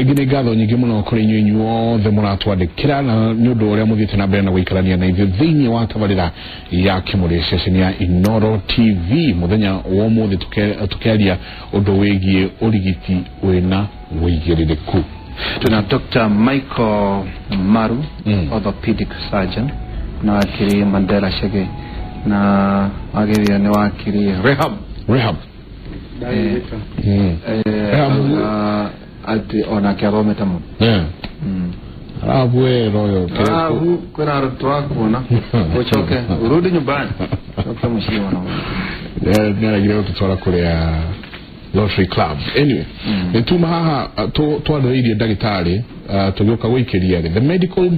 Nigine gatho nyingi muno kuri nyinyu the muratu adekira na nyundo ria muthite na mbere na guikarania na ithu thiini wa tabarira ya Kimuri session ya Inoro TV muthenya wo muthi tukiaria undu wigie urigiti wina wigiririku. Tuna Dr. Michael Maru, orthopedic surgeon, na wakili Mandela Shege, na wakili ni wakili Rehab. Ati ona kiarometa mu. Abwe royo. Kuna watu wako na uchoke urudi nyumbani. Sasa mshiwa na. Nera gireo tutora kule Lottery Club. Anyway, netuma haha to adairia dagitari tugoka wikiria. The medical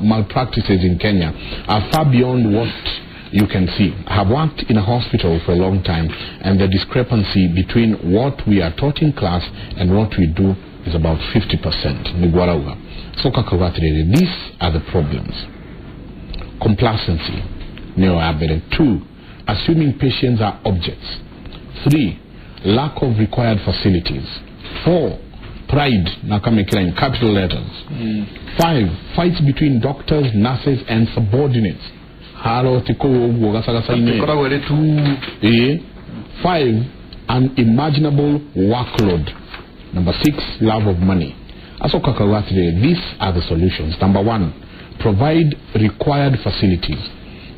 malpractices in Kenya are far beyond what you can see. I have worked in a hospital for a long time, and the discrepancy between what we are taught in class and what we do is about 50%. So these are the problems. Complacency, neo-aberrant. 2, assuming patients are objects. 3, lack of required facilities. 4, pride, nakamekira in capital letters. 5, fights between doctors, nurses, and subordinates. 5, unimaginable workload. Number 6, love of money. These are the solutions. Number 1, provide required facilities.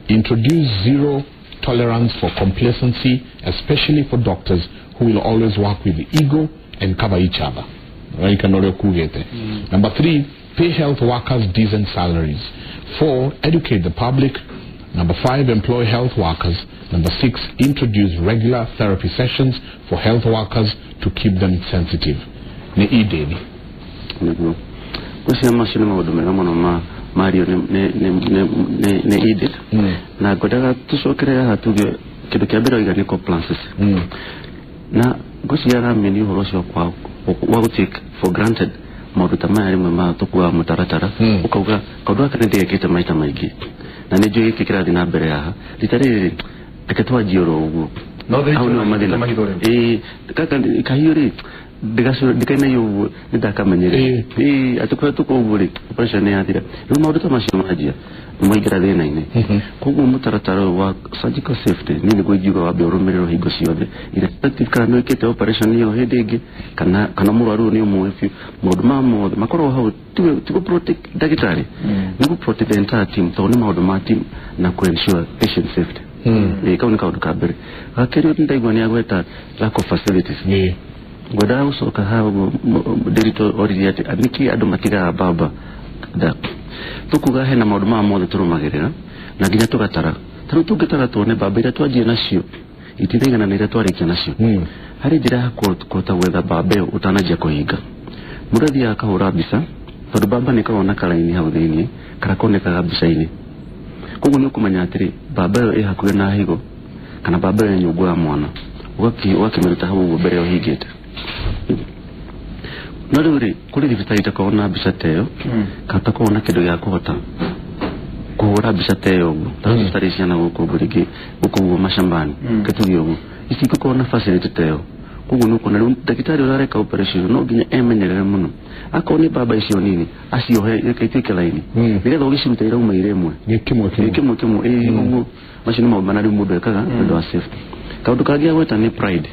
Introduce zero tolerance for complacency, especially for doctors who will always work with the ego and cover each other. Number 3, pay health workers decent salaries. 4, educate the public. Number 5, employ health workers. Number 6, introduce regular therapy sessions for health workers to keep them sensitive. Ni ideni. Kusi mashine maudumela mwana Mario ne idit. Na godaga tusokere hatuge kitu kiabira igani compliances. Na kusi yara meni horoshi kwa take for granted maduta mayari mama tukua mutaratara ukauga kodwa kanende kita maita maigi. Na nejo yikira dina bere ya litare akatwa jioro ugu no madina kaka kahiri dikana yo ndaka manyere atukwa tuko uburi operation ya dira no maduta mashino ajia mwigira dina ine kugu mutaratara wa surgical safety nini gojiga wa be romerero higosi yode irrespective kana ikete operation yo hedege kana muraru ni umuefi moduma mod makoro how to protect dagitari ni protect the entire team so ni moduma team na ku ensure patient safety kauni ka udukabere akeri ndaigo ni agweta lack of facilities goda uso ka hawo derito oriate adiki adomatiga baba da tukuga hena moduma mod turumagerera na ginya tugatara tugitara tone baba ira twaje nacio itirengana na ira twareke nacio hari jira kota wetha babe utanajia kuhinga murathi akahura bisa tondu baba nikaona karaini hau thiini karakoneka bica-ini koguo ni kumenya atiri baba yo ihakuhe na higo kana baba yo nyungu ya mwana wakimeruta hau mbere yo hingite nari kuri thibitari takona bica teyo kata kona kindu gya kuhota kuhura bica teyo thibitari ciana guku burigi guku mashambani kitugi ugu isiko kona facility teyo kugu nuko na dakitari urareka operation no ginya emenyerere muno akoni baba icio nini acio he yekitike laini nigetha ugishiruta ira uma iremwe kimwe ugu mashini mabanari mundu ekaga ndo safety kaundu kagia gweta ni pride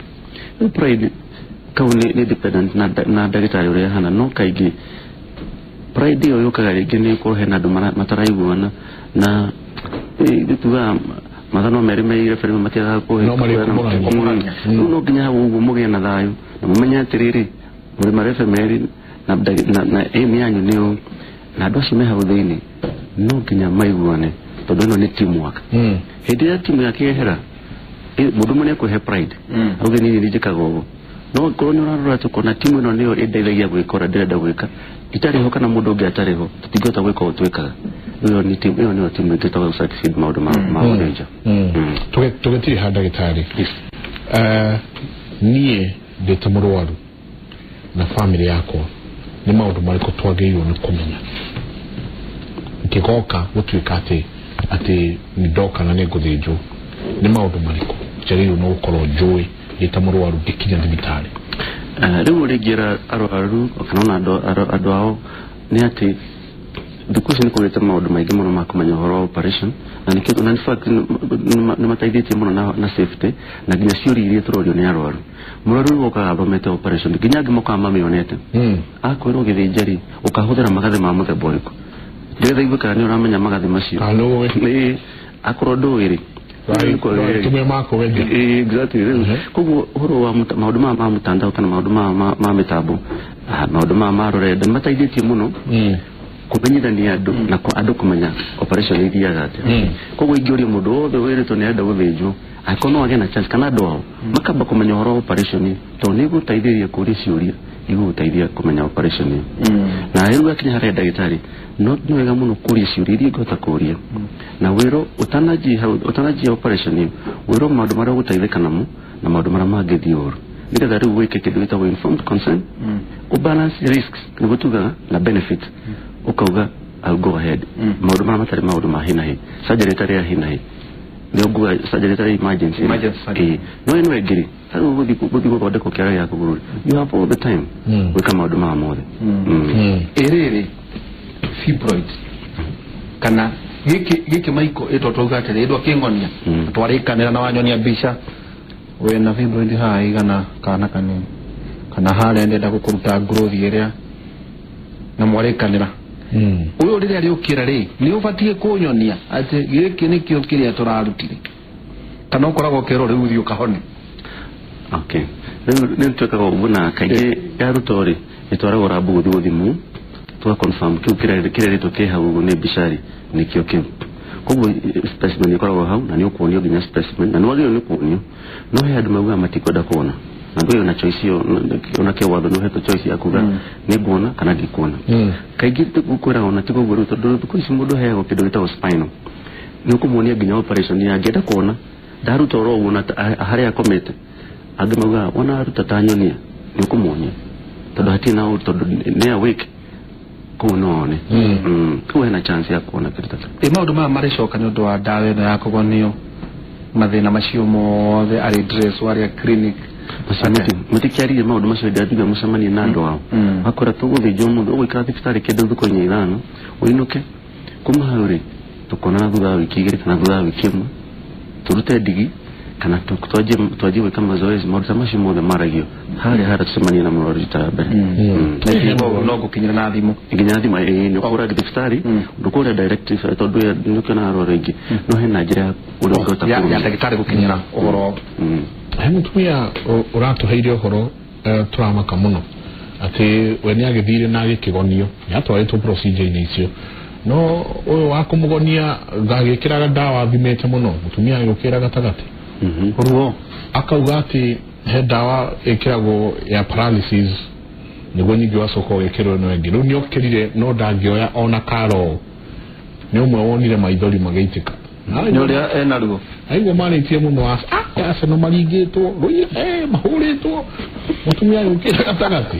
kauni ni dependent na dakitari ure hana no kaigi pride yo yokaga rigi ni ko hena ndu mataraiguana na dituga madano merime irefere matiaga ko no ginya ugu muge na thayo na mumenya tiriri muri marefe meri na emianyu niyo na doshi meha udhini no ginya maiguane tondu no ni teamwork hindi ya timu yake hera mundu mune ko he pride auge ni njikago no kono rarura tukona timu no niyo endelega gwikora ndirenda gwika itariho kana mundu ungi atariho tutigota gwika utwikaga iyo ni timu itetaga succeed maundu ma orange tugetiri handa gitari nie detamurwaru na family yako ni maundu mariko twageiyo ni kumenya nkigoka gutwika ati ni doka na neguthinjo ni maundu mariko jariyo no ukoro joy detamurwaru dikinya thibitari riu rigira arwaru kana andu ao ni ati dukusi ni kuleta maundu maingi muno ma kumenya horo operation na ni kitu na in fact ni mataithĩtie muno na safety na nginya ciũria iria turorio ni arwaru muraru ukaga thomete operation nginya ngimoka mamionete akwĩrwo gĩthĩnjari ukahuthira magathi ma muthemba ũrĩkũ ndĩretha igũka ni uramenya magathi macio ni akorwo ndũĩrĩ tume mako wenja exactly koguo horo wa maundu ma mutandao kana maundu ma mitambo maundu ma rorenda mataithĩtie muno kumenyithania andu na andu kumenya operation iria gate koguo ingĩũria mũndũ wothe wĩrĩtwo nĩ enda gũthĩnjwo akono agena chance kana andu ao makamba kumenya horo operation to nĩ gũteithĩrĩria kũria ciũria igũteithia kumenya operation na rĩu akinya harĩa ndagĩtarĩ no nĩ wega mũno kũria ciũria iria ingĩhota kũria na wĩro ũtanajia operation wĩro maũndũ marĩa ũgũteithĩka namo na maũndũ marĩa mangĩthiĩ ũru nĩgetha rĩu wĩke kĩndũ gĩtagwo informed consent balance risks nĩguo tugaga na benefit ukauga I'll go ahead maundu mara matari maundu ma hinahi surgery tari ya hinahi ndio nguga surgery tari emergency no eno egiri haru guthi guthondeko kiara ya kugururi you have all the time weka maundu ma mothe erere fibroid kana giki maiko etotauga atiri ndo kingonia twarikanira na wanyonia mbica we na fibroid hai kana kanini kana hale ndenda gukuruta growth iria na mwarikanira uyo rĩrĩa rĩũkĩra rĩ nĩ ũbatie kũnyonia atĩ gĩkĩ nĩkĩo kĩrĩa tũrarutire kana ũkoragwo kero rĩu ũthiĩ ũkahone okay nĩ twekaga ũguo na kaingĩ yarutwo rĩ nĩtwaragwo rabu gũthiĩ gũthimwo twa confirm kĩu kĩrĩa rĩtwo kĩ hau ũguo nĩ mbicarĩ nĩkĩo kĩu koguo specimen ĩkoragwo hau na nĩ ũkuonio nginya specimen na nĩwagĩrĩirwo nĩ kuonio no he andũ maugaga matikwenda kuona na ndio na choice hiyo unake watho no heto choice ya kuga ni kuona kana ndikuona kaingĩ tukwĩra ona tiko guru tondu tukuici mundu heago kindu gitagwo spinal ni ukumuonia nginya operation ya ngenda kuona ndaruta oro wona harĩa akomete angĩmauga ona aruta tanyonia ni ukumuonia tondu hatina tondu ni awake kuonone kuwe chance ya kuona kitu tata maundu ma maricoka ni undu wa ndawa ino ya kugonio mathina macio mothe ari dress waria clinic mutikiarire maundu macio ndathiga mucemanie na andu ao akora tũgũthĩnjwo mũndũ ũgũikara thibitarĩ kĩndũ thikũ-inĩ ithano ũinũke kuma hau rĩ tũkonana thutha wa wiki igĩrĩ kana thutha wa wiki ĩmwe tũrute ndigi kana twanjie gwĩka mazoezi maũndũ macio mothe maragio harĩa tucemanie na mũrwaru rita rĩa mbere no gũkinyĩra na thimũ nginya thimũ nĩ ũkũhũra thibitarĩ ndũkũhũra directive tondũ nĩũkĩona arwaru aingĩ no hena njĩra ya ũrĩa ũngĩhota ya ndagĩtarĩ gũkinyĩra ũhoro he mutumia uratuheire uhoro turamaka muno ati we ni agithire na gikigonio ni atwaritwo procedure-inĩ icio no uyu wa kumugonia ngagikiraga ndawa thimete muno mutumia agukira gatagati ruo akauga ati he ndawa ikiragwo ya paralysis niguo nyingi wacoka wikirwo no engi riu niokirire no ndangioya ona karo ni umwe wonire maithori magaitika nyoria ena ruo aigua marĩtie mũno asa no maringĩtwo mahũrĩtwo mũtumia yũkĩra gatagatĩ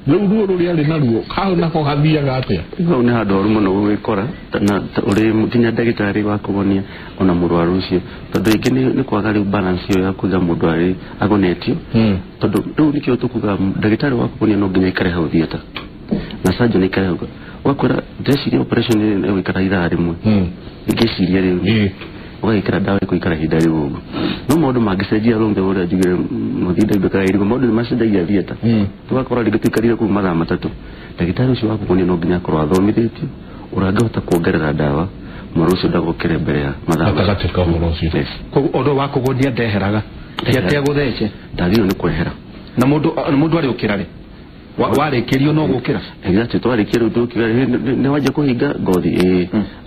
rĩu ruo rũrĩa arĩ naruo hau nako hathiaga atĩa hau nĩ handũ horu mũno gũgĩkora na ũrĩ nginya ndagĩtarĩ wa kũgonia ona mũrwaru ũcio tondũ ingĩ nĩ kwaga rĩu balance ĩyo ya kuga mũndũ arĩ agonetio tondũ rĩu nĩkĩo tũkuga ndagĩtarĩ wa kũgonia no nginya aikare hau thieta na surgeon aikare hau wakora ndeciria operation ĩyo ĩgũikara ithaa rĩmwe ingĩciria rĩu ũgagĩkĩra ndawa ĩkũikara ihinda rĩu ũguo no maũndũ mangĩcenjia along the way njugire mũthinda ndũkaga irigo maũndũ nĩ macenjagia thieta tũgakora rĩngĩ tũikarire kũu mathaa matatũ ndagĩtarĩ ũcio wa kũgonia no nginya akorwo athomithĩtio ũrangĩhota kuongerera ndawa mũrũ ũcio ndagũkĩre mbere ya mathaa gatagatĩ ka ũhoro ũcio ũndũ wa kũgonia ndeheraga tiatĩa gũthece ndagĩrĩirwo nĩ kwehera na mũndũ arĩ ũkĩra rĩ warĩkĩrio no gũkĩra exactly twarĩkia rĩu tũkiuga nĩ wanja kũhinga ngothi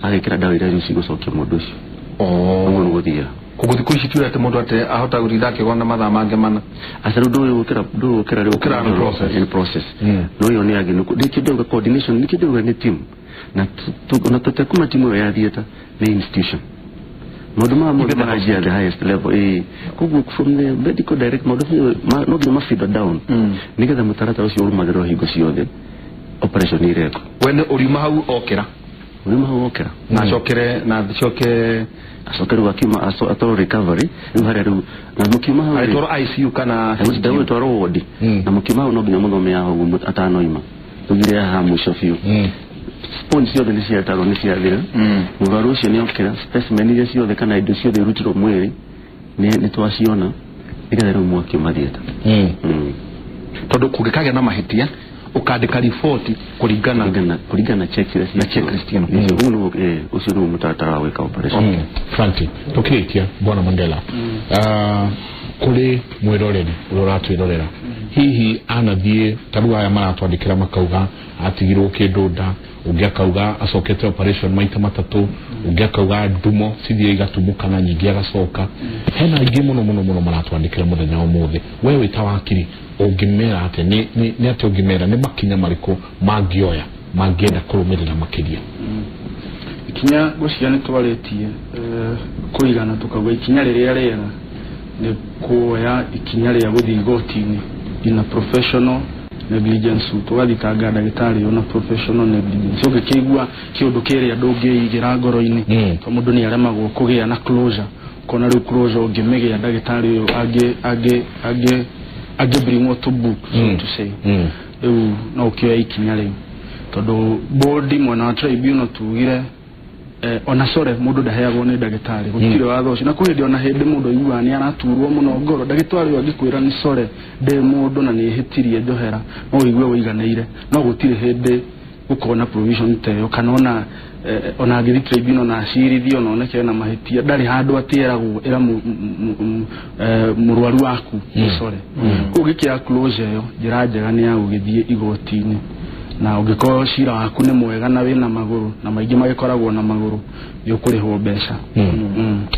agĩkĩra ndawa iria cigũcokia mũndũ ũcio nĩ gũthia kũgũthi kũici tiũrĩa atĩ mũndũ atĩ ahota gũthiĩ akĩgona mathaa mangĩ mana aca rĩu ndũgũkĩra rĩu process no ĩyo nĩ agĩ nĩ kĩndũ coordination nĩ kĩndũ nĩ team na tũtekuma timu ĩyo ya thieta nĩ institution maũndũ mothe marajia the highest level koguo from the medical direct maũndũ no nginya mafeed down nĩgetha mũtaratara ũcio ũrũmagĩrĩrwo hingo ciothe operation ireko we nĩ ũriuma hau okĩra uri mahokera na chokere asokere wakima atoro recovery ngare ru na mukima atoro ICU kana dawe toro wodi na mukima no binya muno me aho atano ima tugire ha musho fiu sponge yo de cia taro ni cia thira muvarucio ni okera specimen ile cio de kana indo cio de rutiro mwiri ni twaciona igathe mwaki mathieta tondu kungikagya na mahitia ukandika report kuringana checklist na checklist ino ucio ni mutatara wa weka operation Franti tukiitia bwana Mandela kuri mwiroreri uratwirorera hihi anathie taruga ya maratwandikira makauga atigirwo kindunda ungiakauga asokete operation maita matatu ungiakauga ndumo cithie igatumuka na nyingi agacoka hena ingi muno maratwandikira muthenya umuthi wewe tawakiri ungimera ate ni ate ungimera ni makinya mariko mangioya mangienda kurumirira makiria ikinya gucia ni twaletie kuigana tukagwa ikinya riria rera ni kuoya ikinya ria guthi igotini in a professional negligence tugathitanga ndagitari ona professional negligence ukikigwa kiundu kiria ndungiigira ngoro-ini to mundu ni aremagwo kugia na closure kona ru closure ungimegia ndagitari uyu age bring what to book so to say no kioya ikinya ri tondu body mwana wa tribunal tugire ona sore mundu ndaheagwo ni ndagitari gutire watho ucio na kuhindi ona hindi mundu igua ni araturwo muno ngoro ndagitari agikwira ni sore de mundu na ni hitirie njohera no igwe wiganeire no gutire hindi ukona provision teyo kanona ona agiri tribunal na ashirithio no oneke na mahitia ndari handu atieragwo era murwaru waku sore kugikia closure yo njira njega ni ya gugithie igotini na ungikora cira waku ni mwega na wina maguru na maingi magikoragwo na maguru yukurihwo mbeca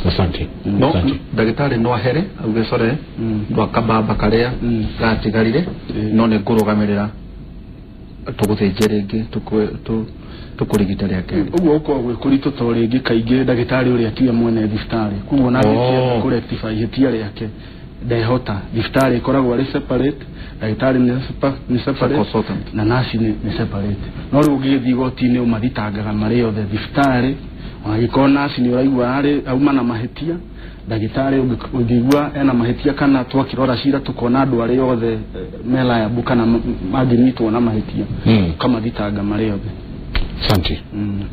asante no ndagitari no ahere auge sore ndo kababa karia gatigarire no ne kurugamirira tuguthenjeringi tukurigita riake uguo uko gwikuritu toringi kaingi ndagitari uri atia mwene thibitari kuguo na ngikia ku rectify hitia riake ndehota thibitari ikoragwo ari separate ndagitari ni separate na nasi ni separate no ru ugithi igoti-ini umathitangaga mari othe thibitari wagikona nasi ni uraigua ari auma na mahitia ndagitari ungigua ena mahitia kana twakirora cira tukona andu ari othe mela ya buka na maginyitwo na mahitia kama thitanga mari othe santi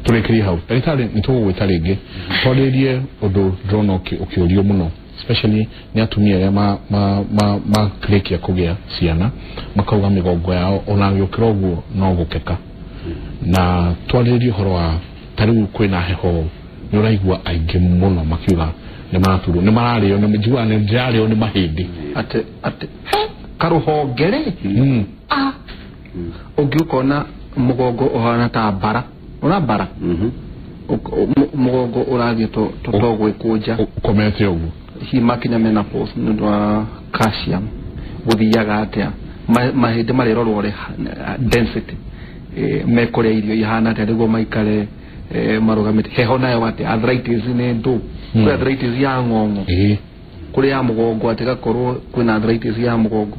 turekiri hau ndagitari nitugwita ringi twaririe undu ndrona ukiurio muno especially ni atumia ya ma klikia kugia ciana makauga migongo yao ona gukirogwo no gukeka na twaririe horo wa tariu kwina heho ni uraigua aingi muno makiuga ni maturu ni marario ni mjua ni njario ni mahindi ate karuhongere ugiukona mugongo ohana ta bara ona bara mugongo urathie totogwe kuja komete ugu himakinya menopause ndwa calcium guthiaga atia mahindi marirorwo ri density mekore irio ihana atia niguo maikare marugamite heho nayo ati arthritis ni ndu kuri arthritis ya ngongo kuri ya mugongo ati gakorwo kwina arthritis ya mugongo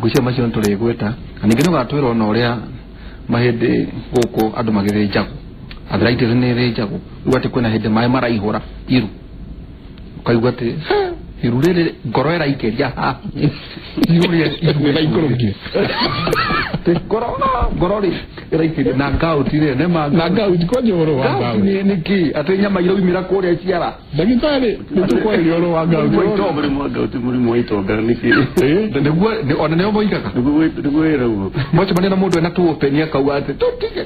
gucia macio nturigweta aningino gatwirwo no ria mahindi guku andu magithinjago arthritis ni rinjago ugati kwina hindi mai maraihura iru kaigwa ati irurere ngoro era ikeria ha iruria iruria ikoroki te ngoro ri era ikeria na gout ire ne ma na gout ko nyoro wa gout ni niki ate nyama iro imira kuria ciara ndagitari nituko nyoro wa gout muri mo itonga niki niguo ona ne omoikaga niguo era ugo mocha manena mundu ena tu open akauga ati tutike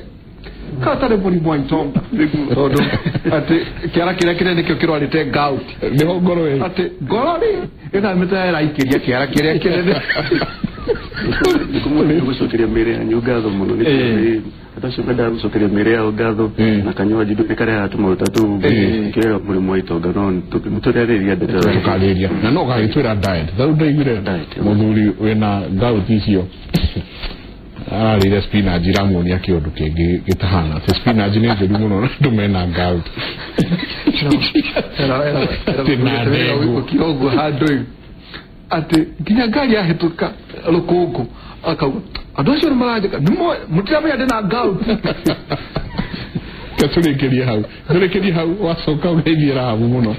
katare buri mwantomba rodo ati kiara kire nikyo kirwarite gout niho ngoro we ati ngoro ina metaera ikiria kiara kire nikumune gucokeria mbere ya nyugatho muno ni atacio bada gucokeria mbere ya ngatho na kanywa jidu nikare atuma utatu kire muri mwitonga no muturereria ndetera tukaleria na no gagitwira diet thau ndaigire muthuri wena gout icio rire spinach ramuonia kiundu kingi gitahana te spinach ni njeru muno ndumena gout era kirogo handu ati kinya gari ahituka rukungu akauga andu acio maraje nimo mutiramenya ndina gout Katurekerie hau wasoka ugeithira hau muno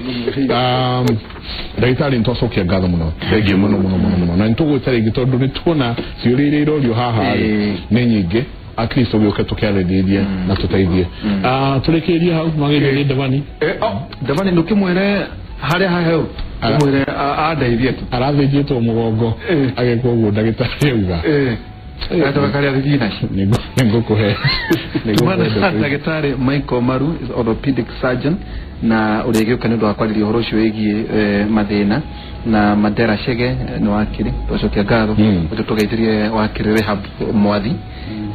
ndagitari ntocokia ngatho muno thengiũ muno na nitũgwĩta rĩngĩ tondũ nĩtuona ciũria irorio haha nĩ nyingĩ at least ũgĩũke tũkĩarĩrĩrie na tũteithie tũrekerie hau magĩrio nĩ Davani Davani ndũkĩmwĩre harĩa haheu mwĩre andeithie tu arathĩnjĩtwo mũgongo ageka ũguo ndagĩtarĩ auga Atoka kali thina ningũkũhe tumana ndagĩtarĩ Michael Maru is orthopedic surgeon na ũrĩgĩũka nĩ ũndũ wa kwarĩria ũhoro ũcio wĩgiĩ mathĩna na Mandera Chege nĩ wakiri twacokia ngatho ũtũgeithirie wakiri rehab mwathi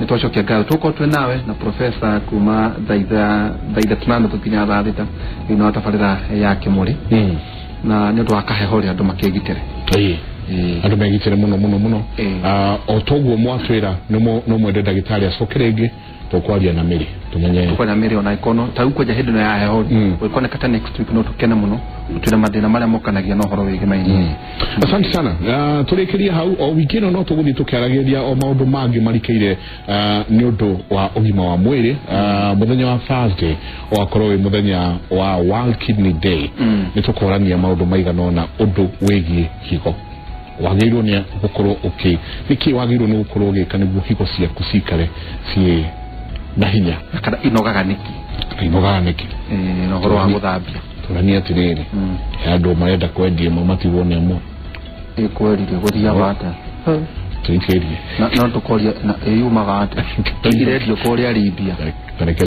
nĩ twacokia ngatho tuko twĩ nawe na professor kuma thaitha tunana tũkinya thaa thita thĩinĩ wa tabarĩra ya Kĩmũrĩ na nĩ ũndũ wa kaheho rĩa andũ makĩgitĩre andu megitire muno o toguo mwatwira no mwende ndagitari acokere ingi tukwaria na Mary tumenye tukwaria na Mary ona ikono ta uko jahidi no ya heho wikone kata next week no tukena muno tutira mathina maria mokanagia no horo wigi maini asante sana turekeria hau o wiki no tuguthi tukiarageria o maundu mangi marikeire ni undu wa ugima wa mwiri muthenya wa Thursday wakorwo wi muthenya wa World Kidney Day ni tukorania maundu maigana na undu wigi higo wagirwo ni gukorwo niki wagirwo ni gukorwo gika niguo higo ciaku cikare cie na hinya kana inogaga niki no horo wa guthambia turania atiriri andu marenda kwendia matigwo ni amwe ikwerire guthia bata tuikerie no tukoria na yumaga ate irendio kuria Libya